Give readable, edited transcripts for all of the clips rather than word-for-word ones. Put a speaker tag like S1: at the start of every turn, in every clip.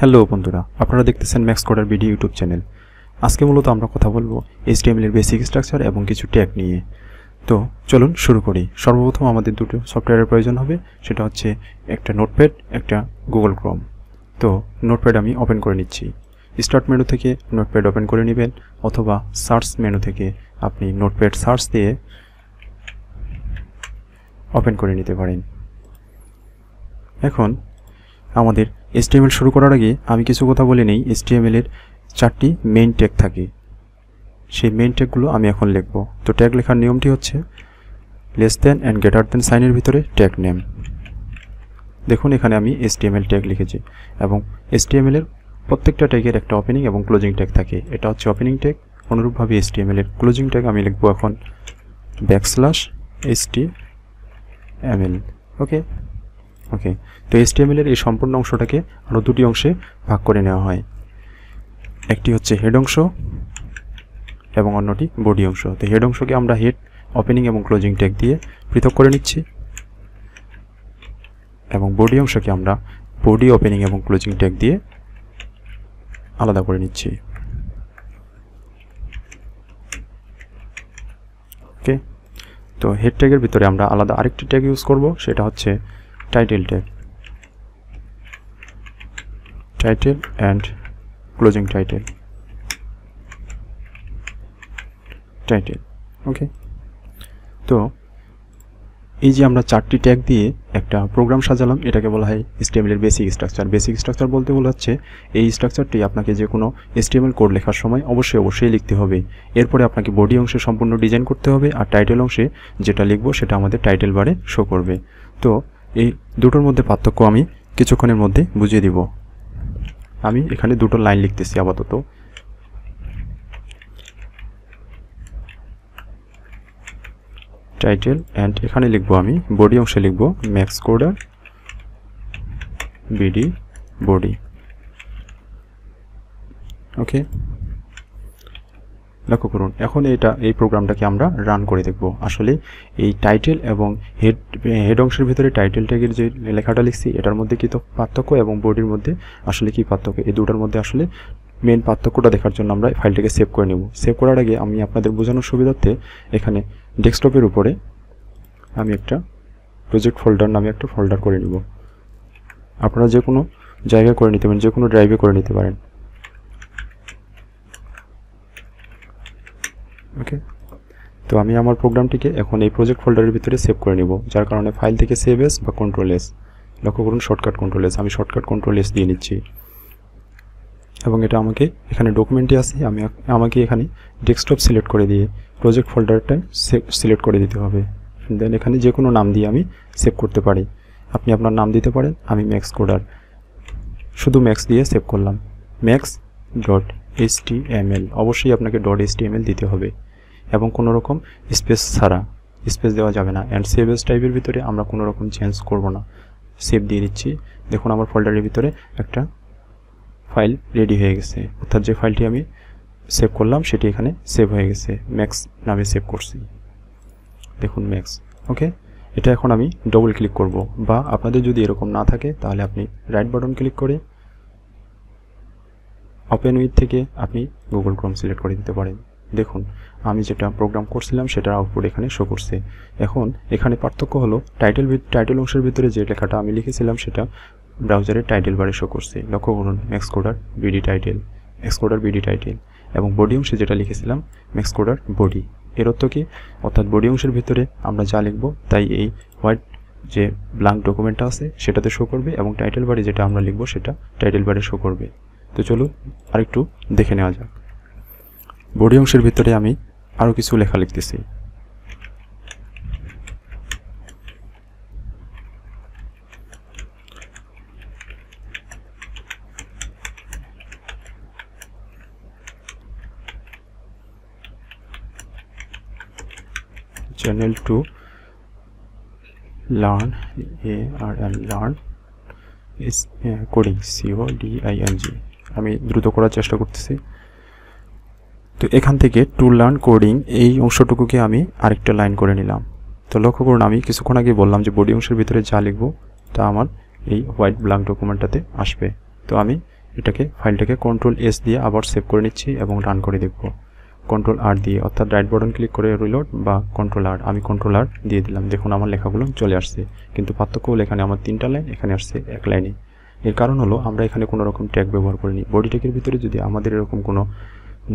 S1: Hello বন্ধুরা, আপনারা দেখতেছেন maxcoderbd ইউটিউব চ্যানেল। আজকে মূলত আমরা কথা বলবো HTML এর বেসিক স্ট্রাকচার এবং কিছু ট্যাগ নিয়ে। তো চলুন শুরু করি। সর্বপ্রথম আমাদের দুটো সফটওয়্যারের প্রয়োজন হবে, সেটা হচ্ছে একটা নোটপ্যাড, একটা গুগল ক্রোম। তো নোটপ্যাড আমি ওপেন করে নিচ্ছি। স্টার্ট মেনু থেকে নোটপ্যাড ওপেন করে নেবেন, অথবা সার্চ মেনু থেকে আপনি নোটপ্যাড সার্চ দিয়ে ওপেন করে নিতে পারেন। এখন আমাদের HTML শুরু করার আগে আমি কিছু কথা বলে নেই। HTML এর 4টি মেইন ট্যাগ থাকে, সেই মেইন ট্যাগগুলো আমি এখন লিখব। তো ট্যাগ লেখার নিয়মটি হচ্ছে less than and greater than সাইনের ভিতরে ট্যাগ নেম। দেখুন এখানে আমি HTML ট্যাগ লিখেছি, এবং HTML এর প্রত্যেকটা ট্যাগের একটা ওপেনিং এবং ক্লোজিং ট্যাগ থাকে। এটা হচ্ছে ওপেনিং ট্যাগ। অনুরূপভাবে HTML এর ক্লোজিং ট্যাগ আমি লিখব এখন \HTML। ওকে। তো HTML এর এই সম্পূর্ণ অংশটাকে আরও দুটি অংশে ভাগ করে নেওয়া হয়। একটি হচ্ছে হেড অংশ এবং অন্যটি বডি অংশ। তো হেড অংশকে আমরা হেড ওপেনিং এবং ক্লোজিং ট্যাগ দিয়ে পৃথক করে নিচ্ছি, এবং বডি অংশকে আমরা বডি ওপেনিং এবং ক্লোজিং ট্যাগ দিয়ে আলাদা করে নিচ্ছি। ওকে। তো হেড ট্যাগের ভিতরে আমরা আলাদা আরেকটি ট্যাগ ইউজ করব, সেটা হচ্ছে title tag. Title and closing title. Okay. তো এই যে আমরা 4টি ট্যাগ দিয়ে একটা প্রোগ্রাম সাজালাম, এটাকে বলা হয় HTML এর বেসিক স্ট্রাকচার। বেসিক স্ট্রাকচার বলতে হচ্ছে এই স্ট্রাকচারটি আপনাকে যে কোনো HTML কোড লেখার সময় অবশ্যই লিখতে হবে। এরপরে আপনাকে বডি অংশে সম্পূর্ণ ডিজাইন করতে হবে, আর টাইটেল অংশে যেটা লিখবো সেটা আমাদের টাইটেল বারে শো করবে। তো এই দুটোর মধ্যে পার্থক্য আমি কিছুক্ষণের মধ্যে বুঝিয়ে দিব। আমি এখানে দুটো লাইন লিখতেছি আপাতত। টাইটেল অ্যান্ড এখানে লিখবো আমি বডি অংশে লিখবো maxcoderbd বডি। ওকে, লক্ষ্য করুন। এখন এই প্রোগ্রামটাকে আমরা রান করে দেখব। আসলে এই টাইটেল এবং হেড অংশের ভিতরে টাইটেল ট্যাগের যে লেখাটা লিখছি এটার মধ্যে কি তো পার্থক্য, এবং বডির মধ্যে আসলে কি পার্থক্য, এই দুটার মধ্যে আসলে মেন পার্থক্যটা দেখার জন্য আমরা ফাইলটাকে সেভ করে নেব। সেভ করার আগে আমি আপনাদের বোঝানোর সুবিধার্থে এখানে ডেস্কটপের উপরে আমি একটা প্রজেক্ট ফোল্ডার নামে একটা ফোল্ডার করে নিব। আপনারা যে কোনো জায়গায় করে নিতে পারেন, যে কোনো ড্রাইভে করে নিতে পারেন। ওকে। তো আমি আমার প্রোগ্রামটিকে এখন এই প্রজেক্ট ফোল্ডারের ভিতরে সেভ করে নিব, যার কারণে ফাইল থেকে সেভ এস বা কন্ট্রোল এস, লক্ষ্য করুন শর্টকাট কন্ট্রোল এস, আমি শর্টকাট কন্ট্রোল এস দিয়ে নিচ্ছি। এবং এটা আমাকে এখানে ডকুমেন্টে আছে, আমাকে এখানে ডেস্কটপ সিলেক্ট করে দিয়ে প্রজেক্ট ফোল্ডারটা সিলেক্ট করে দিতে হবে। দেন এখানে যে কোনো নাম দিয়ে আমি সেভ করতে পারি। আপনি আপনার নাম দিতে পারেন। আমি maxcoder শুধু ম্যাক্স দিয়ে সেভ করলাম, max.html। অবশ্যই আপনাকে .html দিতে হবে, এবং কোনো রকম স্পেস ছাড়া, স্পেস দেওয়া যাবে না। অ্যান্ড সেভ এস টাইপের ভিতরে আমরা কোনো রকম চেঞ্জ করব না, সেভ দিয়ে দিচ্ছি। দেখুন আমার ফোল্ডারের ভিতরে একটা ফাইল রেডি হয়ে গেছে, অর্থাৎ যে ফাইলটি আমি সেভ করলাম সেটি এখানে সেভ হয়ে গেছে। ম্যাক্স নামে সেভ করছি, দেখুন ম্যাক্স। ওকে। এটা এখন আমি ডবল ক্লিক করব, বা আপনাদের যদি এরকম না থাকে তাহলে আপনি রাইট বাটন ক্লিক করে ওপেন উইথ থেকে আপনি গুগল ক্রোম সিলেক্ট করে দিতে পারেন। দেখুন আমি যেটা প্রোগ্রাম করছিলাম সেটার আউটপুট এখানে শো করছে। এখন এখানে পার্থক্য হলো টাইটেল অংশের ভিতরে যে লেখাটা আমি লিখেছিলাম সেটা ব্রাউজারের টাইটেল বারে শো করছে। লক্ষ্য করুন maxcoderbd টাইটেল, এবং বডি অংশে যেটা লিখেছিলাম maxcoderbd। এর অর্থ কি, অর্থাৎ বডি অংশের ভিতরে আমরা যা লিখব তাই এই হোয়াইট যে ব্ল্যাঙ্ক ডকুমেন্টটা আছে সেটাতে শো করবে, এবং টাইটেল বারে যেটা আমরা লিখব সেটা টাইটেল বারে শো করবে। তো চলুন আরেকটু দেখে নেওয়া যাক। বডি অংশের ভিতরে আমি আরও কিছু লেখা লিখতেছি। channel to learn learn is coding coding। আমি দ্রুত করার চেষ্টা করতেছি। তো এখান থেকে টু লার্ন কোডিং এই অংশটুকুকে আমি আরেকটা লাইন করে নিলাম। তো লক্ষ্য করুন আমি কিছুক্ষণ আগে বললাম যে বডি অংশের ভিতরে যা লিখব তা আমার এই হোয়াইট ব্ল্যাঙ্ক ডকুমেন্টটাতে আসবে। তো আমি এটাকে ফাইলটাকে কন্ট্রোল এস দিয়ে আবার সেভ করে নিচ্ছি এবং রান করে দেখব। কন্ট্রোল আর দিয়ে, অর্থাৎ রাইট বাটন ক্লিক করে রিলোড বা কন্ট্রোল আর, আমি কন্ট্রোল আর দিয়ে দিলাম। দেখুন আমার লেখাগুলো চলে আসছে, কিন্তু পার্থক্য হলো এখানে আমার 3টা লাইন, এখানে আসছে 1 লাইনে। এর কারণ হলো আমরা এখানে কোনো রকম ট্যাগ ব্যবহার করিনি। বডি ট্যাগের ভিতরে যদি আমাদের এরকম কোনো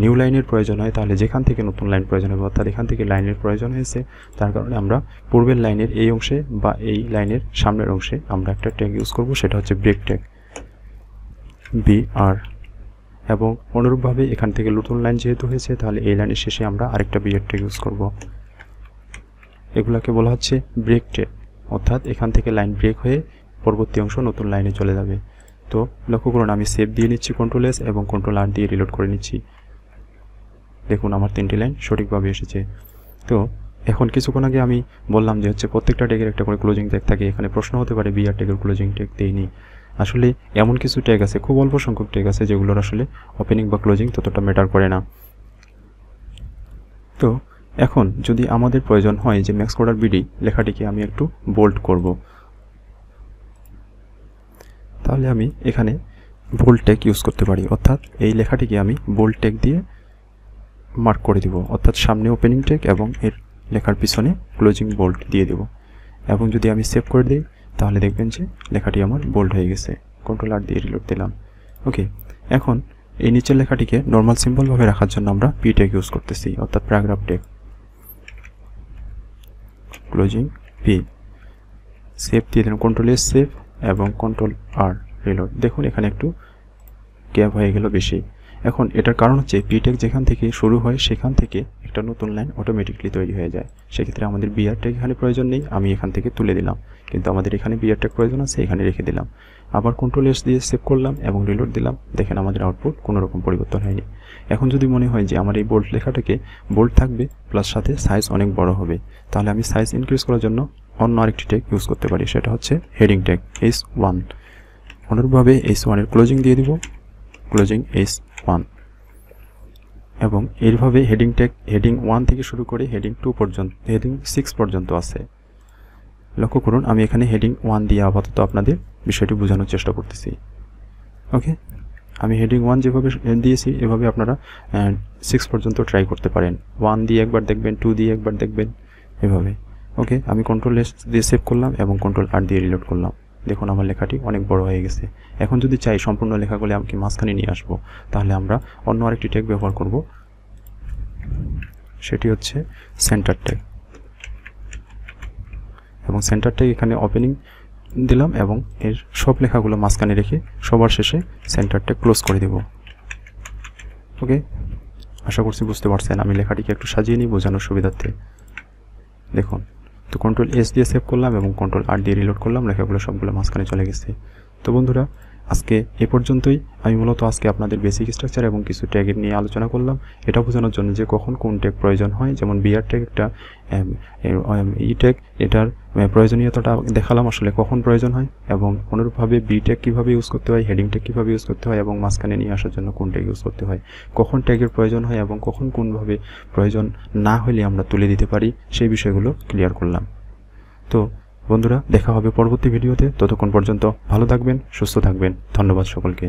S1: নিউ লাইনের প্রয়োজন হয়, তাহলে যেখান থেকে নতুন লাইন প্রয়োজন হবে, অর্থাৎ এখান থেকে লাইনের প্রয়োজন হয়েছে, তার কারণে আমরা পূর্বের লাইনের এই অংশে বা এই লাইনের সামনের অংশে আমরা একটা ট্যাগ ইউজ করব, সেটা হচ্ছে ব্রেক ট্যাগ, BR। এবং অনুরূপভাবে এখান থেকে নতুন লাইন যেহেতু হয়েছে, তাহলে এই লাইনের শেষে আমরা আরেকটা BR ট্যাগ ইউজ করব। এগুলাকে বলা হচ্ছে ব্রেক ট্যাগ, অর্থাৎ এখান থেকে লাইন ব্রেক হয়ে পরবর্তী অংশ নতুন লাইনে চলে যাবে। তো লক্ষ্য করুন আমি সেভ দিয়ে নিচ্ছি কন্ট্রোল এস এবং কন্ট্রোল আর দিয়ে রিলোড করে নিচ্ছি। দেখুন আমার 3টি লাইন সঠিকভাবে এসেছে। তো এখন কিছুক্ষণ আগে আমি বললাম যে হচ্ছে প্রত্যেকটা ট্যাগের একটা করে ক্লোজিং ট্যাগ থাকে। এখানে প্রশ্ন হতে পারে BR ট্যাগের ক্লোজিং ট্যাগ দেইনি। আসলে এমন কিছু ট্যাগ আছে, খুব অল্প সংখ্যক ট্যাগ আছে যেগুলোর আসলে ওপেনিং বা ক্লোজিং ততটা ম্যাটার করে না। তো এখন যদি আমাদের প্রয়োজন হয় যে maxcoderbd লেখাটিকে আমি একটু বোল্ড করব, তাহলে আমি এখানে বোল্ড ট্যাগ ইউজ করতে পারি, অর্থাৎ এই লেখাটিকে আমি বোল্ড ট্যাগ দিয়ে মার্ক করে দিব, অর্থাৎ সামনে ওপেনিং ট্যাগ এবং এর লেখার পিছনে ক্লোজিং বোল্ড দিয়ে দেব। এবং যদি আমি সেভ করে দিই, তাহলে দেখবেন যে লেখাটি আমার বোল্ড হয়ে গেছে। কন্ট্রোল আর দিয়ে রিলোড দিলাম। ওকে, এখন এই নিচের লেখাটিকে নর্মাল সিম্বলভাবে রাখার জন্য আমরা পি ট্যাগ ইউজ করতেছি, অর্থাৎ paragraph tag, closing P. Save দিয়ে দিলাম, কন্ট্রোল এস সেভ এবং কন্ট্রোল আর রিলোড। দেখুন এখানে একটু গ্যাপ হয়ে গেল বেশি। এখন এটার কারণ হচ্ছে পি ট্যাগ যেখান থেকে শুরু হয় সেখান থেকে একটা নতুন লাইন অটোমেটিকলি তৈরি হয়ে যায়। সেক্ষেত্রে আমাদের BR ট্যাগ এখানে প্রয়োজন নেই, আমি এখান থেকে তুলে দিলাম, কিন্তু আমাদের এখানে BR ট্যাগ প্রয়োজন আছে, এখানে রেখে দিলাম। আবার কন্ট্রোল এস দিয়ে সেভ করলাম এবং রিলোড দিলাম। দেখেন আমাদের আউটপুট কোনো রকম পরিবর্তন হয়নি। এখন যদি মনে হয় যে আমার এই বোল্ড লেখাটাকে বোল্ড থাকবে প্লাস সাথে সাইজ অনেক বড় হবে, তাহলে আমি সাইজ ইনক্রিজ করার জন্য অন্য আরেকটি ট্যাগ ইউজ করতে পারি, সেটা হচ্ছে হেডিং ট্যাগ H1। অনুরূপভাবে H1 এর ক্লোজিং দিয়ে দিব, ক্লোজিং H1। এবং এইভাবে হেডিং ট্যাগ হেডিং 1 থেকে শুরু করে হেডিং 2 পর্যন্ত, হেডিং 6 পর্যন্ত আছে। লক্ষ্য করুন আমি এখানে হেডিং 1 দিয়ে আপাতত আপনাদের বিষয়টি বোঝানোর চেষ্টা করতেছি। ওকে, আমি হেডিং 1 যেভাবে দিয়েছি এভাবে আপনারা 6 পর্যন্ত ট্রাই করতে পারেন। 1 দিয়ে একবার দেখবেন, 2 দিয়ে একবার দেখবেন, এভাবে। ওকে, আমি কন্ট্রোল এস দিয়ে সেভ করলাম এবং কন্ট্রোল আর দিয়ে রিলোড করলাম। দেখুন আমার লেখাটি অনেক বড় হয়ে গেছে। এখন যদি চাই সম্পূর্ণ লেখাগুলি আমাকে মাঝখানে নিয়ে আসবো, তাহলে আমরা অন্য আরেকটি ট্যাগ ব্যবহার করব, সেটি হচ্ছে সেন্টার ট্যাগ। এবং সেন্টার ট্যাগ এখানে ওপেনিং দিলাম এবং এর সব লেখাগুলো মাঝখানে রেখে সবার শেষে সেন্টার ট্যাগ ক্লোজ করে দেব। ওকে, আশা করছি বুঝতে পারছেন। আমি লেখাটিকে একটু সাজিয়ে নিই বোঝানোর সুবিধার্থে। দেখুন, তো কন্ট্রোল এস দিয়ে সেভ করলাম এবং কন্ট্রোল আর দিয়ে রিলোড করলাম, লেখাগুলো সবগুলো মাঝখানে চলে গেছে। তো বন্ধুরা, আজকে এ পর্যন্তই। আমি মূলত আজকে আপনাদের বেসিক স্ট্রাকচার এবং কিছু ট্যাগের নিয়ে আলোচনা করলাম, এটা বোঝানোর জন্য যে কখন কোন ট্যাগ প্রয়োজন হয়। যেমন BR ট্যাগ একটা ই ট্যাগ, এটার প্রয়োজনীয়তাটা দেখালাম আসলে কখন প্রয়োজন হয়, এবং অনুরূপভাবে বি ট্যাগ কীভাবে ইউজ করতে হয়, হেডিং ট্যাগ কীভাবে ইউজ করতে হয়, এবং মাঝখানে নিয়ে আসার জন্য কোন ট্যাগ ইউজ করতে হয়, কখন ট্যাগের প্রয়োজন হয় এবং কখন কোনভাবে প্রয়োজন না হলে আমরা তুলে দিতে পারি, সেই বিষয়গুলো ক্লিয়ার করলাম। তো বন্ধুরা, দেখা হবে পরবর্তী ভিডিওতে। ততক্ষণ পর্যন্ত ভালো থাকবেন, সুস্থ থাকবেন। ধন্যবাদ সকলকে।